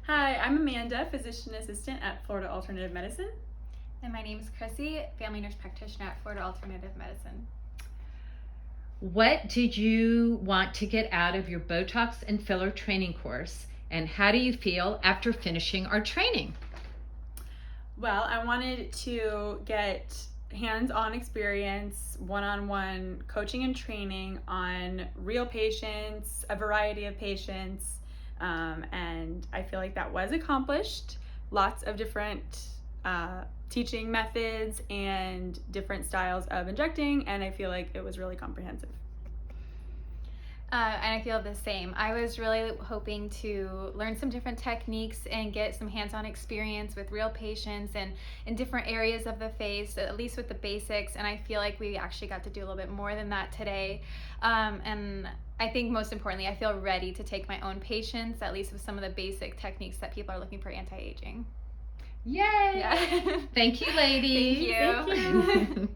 Hi, I'm Amanda, physician assistant at Florida Alternative Medicine. And my name is Chrissy, family nurse practitioner at Florida Alternative Medicine. What did you want to get out of your Botox and filler training course, and how do you feel after finishing our training? Well, I wanted to get hands-on experience, one-on-one coaching and training on real patients, a variety of patients, and I feel like that was accomplished. Lots of different teaching methods and different styles of injecting, and I feel like it was really comprehensive. And I feel the same. I was really hoping to learn some different techniques and get some hands-on experience with real patients and in different areas of the face, at least with the basics. And I feel like we actually got to do a little bit more than that today. And I think most importantly, I feel ready to take my own patients, at least with some of the basic techniques that people are looking for anti-aging. Yay! Yeah. Thank you, ladies. Thank you. Thank you.